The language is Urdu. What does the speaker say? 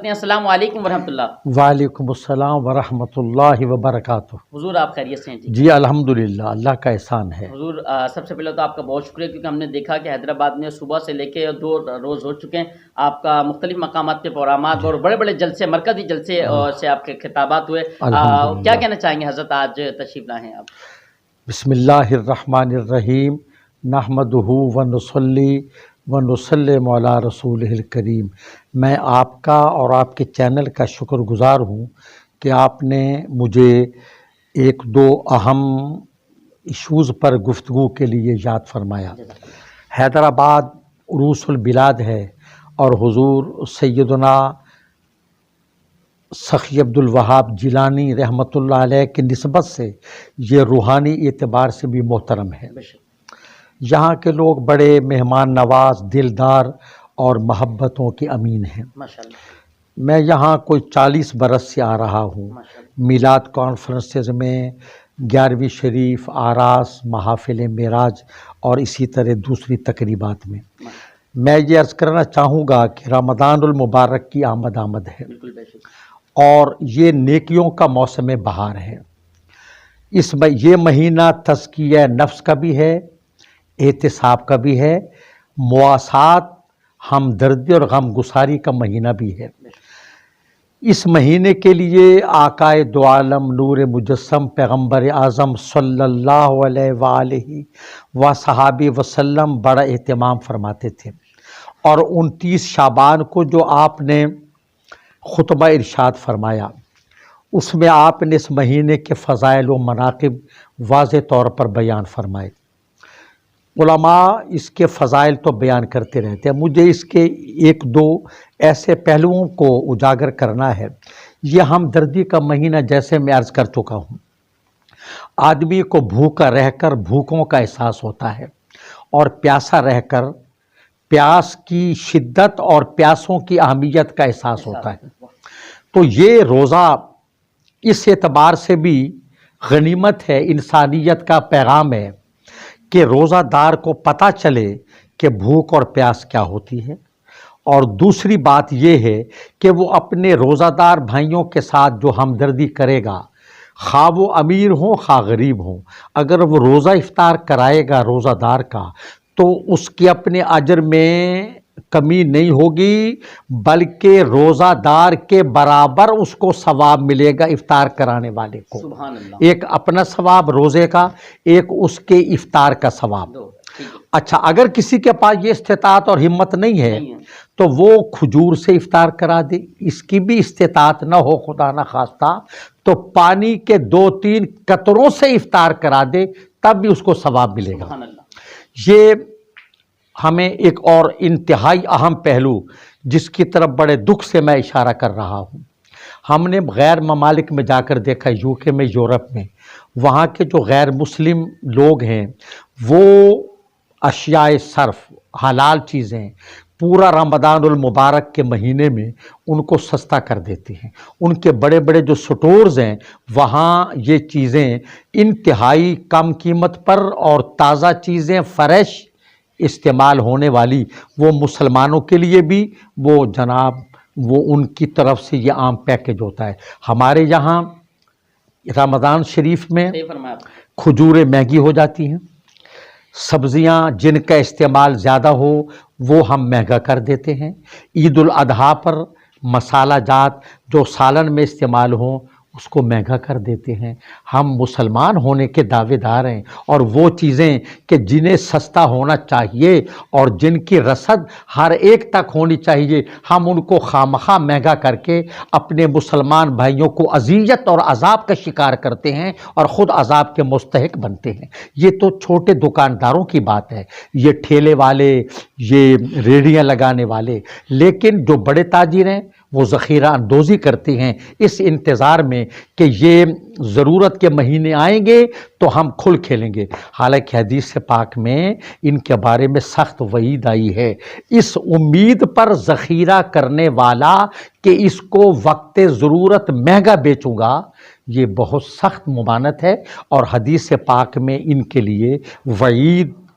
کرتے ہیں۔ السلام علیکم ورحمۃ اللہ۔ وعلیکم السلام ورحمۃ اللہ وبرکاتہ۔ حضور آپ خیریت سے ہیں؟ جی الحمدللہ، اللہ کا احسان ہے۔ حضور سب سے پہلے تو آپ کا بہت شکریہ، کیونکہ ہم نے دیکھا کہ حیدرآباد میں صبح سے لے کے 2 روز ہو چکے ہیں، آپ کا مختلف مقامات پہ پروگرامات اور بڑے بڑے جلسے، مرکزی جلسے سے آپ کے خطابات ہوئے۔ کیا کہنا چاہیں گے حضرت، آج تشریف لائے ہیں آپ؟ بسم اللہ الرحمن الرحیم، نحمدہ ونصلی ونسلم علی رسولہ الکریم۔ میں آپ کا اور آپ کے چینل کا شکر گزار ہوں کہ آپ نے مجھے 1-2 اہم ایشوز پر گفتگو کے لیے یاد فرمایا۔ حیدرآباد عروس البلاد ہے اور حضور سیدنا سخی عبدالوہاب جیلانی رحمۃ اللہ علیہ کی نسبت سے یہ روحانی اعتبار سے بھی محترم ہے۔ یہاں کے لوگ بڑے مہمان نواز، دلدار اور محبتوں کے امین ہیں۔ میں یہاں کوئی 40 برس سے آ رہا ہوں، میلاد کانفرنسز میں، 11ویں شریف، آراس، محافل معراج اور اسی طرح دوسری تقریبات میں۔ میں یہ عرض کرنا چاہوں گا کہ رمضان المبارک کی آمد ہے اور یہ نیکیوں کا موسم بہار ہے۔ یہ مہینہ تزکیہ نفس کا بھی ہے، احتساب کا بھی ہے، مواسات، ہمدردی اور غم گساری کا مہینہ بھی ہے۔ اس مہینے کے لیے آقائے دو عالم نور مجسم پیغمبر اعظم صلی اللہ علیہ وآلہ وصحابہ وسلم بڑا اہتمام فرماتے تھے، اور 29 شعبان کو جو آپ نے خطبہ ارشاد فرمایا، اس میں آپ نے اس مہینے کے فضائل و مناقب واضح طور پر بیان فرمائے۔ علماء اس کے فضائل تو بیان کرتے رہتے ہیں، مجھے اس کے 1-2 ایسے پہلوؤں کو اجاگر کرنا ہے۔ یہ ہمدردی کا مہینہ، جیسے میں عرض کر چکا ہوں، آدمی کو بھوکا رہ کر بھوکوں کا احساس ہوتا ہے، اور پیاسا رہ کر پیاس کی شدت اور پیاسوں کی اہمیت کا احساس ہوتا ہے۔ تو یہ روزہ اس اعتبار سے بھی غنیمت ہے، انسانیت کا پیغام ہے کہ روزہ دار کو پتہ چلے کہ بھوک اور پیاس کیا ہوتی ہے، اور دوسری بات یہ ہے کہ وہ اپنے روزہ دار بھائیوں کے ساتھ جو ہمدردی کرے گا، خواہ وہ امیر ہوں خواہ غریب ہوں، اگر وہ روزہ افطار کرائے گا روزہ دار کا، تو اس کے اپنے اجر میں کمی نہیں ہوگی، بلکہ روزہ دار کے برابر اس کو ثواب ملے گا افطار کرانے والے کو۔ سبحان اللہ۔ ایک اپنا ثواب روزے کا، ایک اس کے افطار کا ثواب۔ اچھا، اگر کسی کے پاس یہ استطاعت اور ہمت نہیں ہے تو وہ کھجور سے افطار کرا دے، اس کی بھی استطاعت نہ ہو خدا نہ خواستہ تو پانی کے 2-3 قطروں سے افطار کرا دے، تب بھی اس کو ثواب ملے گا۔ یہ ہمیں ایک اور انتہائی اہم پہلو، جس کی طرف بڑے دکھ سے میں اشارہ کر رہا ہوں، ہم نے غیر ممالک میں جا کر دیکھا، UK میں، یورپ میں، وہاں کے جو غیر مسلم لوگ ہیں وہ اشیاء صرف، حلال چیزیں پورا رمضان المبارک کے مہینے میں ان کو سستا کر دیتے ہیں۔ ان کے بڑے بڑے جو سٹورز ہیں وہاں یہ چیزیں انتہائی کم قیمت پر اور تازہ چیزیں فریش استعمال ہونے والی، وہ مسلمانوں کے لیے بھی وہ جناب وہ ان کی طرف سے یہ عام پیکج ہوتا ہے۔ ہمارے یہاں رمضان شریف میں کھجوریں مہنگی ہو جاتی ہیں، سبزیاں جن کا استعمال زیادہ ہو وہ ہم مہنگا کر دیتے ہیں، عید الاضحیٰ پر مسالہ جات جو سالن میں استعمال ہوں اس کو مہنگا کر دیتے ہیں۔ ہم مسلمان ہونے کے دعوے دار ہیں، اور وہ چیزیں کہ جنہیں سستا ہونا چاہیے اور جن کی رسد ہر ایک تک ہونی چاہیے، ہم ان کو خامخواہ مہنگا کر کے اپنے مسلمان بھائیوں کو اذیت اور عذاب کا شکار کرتے ہیں اور خود عذاب کے مستحق بنتے ہیں۔ یہ تو چھوٹے دکانداروں کی بات ہے، یہ ٹھیلے والے، یہ ریڑیاں لگانے والے، لیکن جو بڑے تاجر ہیں وہ ذخیرہ اندوزی کرتے ہیں اس انتظار میں کہ یہ ضرورت کے مہینے آئیں گے تو ہم کھل کھیلیں گے۔ حالانکہ حدیث پاک میں ان کے بارے میں سخت وعید آئی ہے، اس امید پر ذخیرہ کرنے والا کہ اس کو وقت ضرورت مہنگا بیچوں گا، یہ بہت سخت ممانت ہے، اور حدیث پاک میں ان کے لیے وعید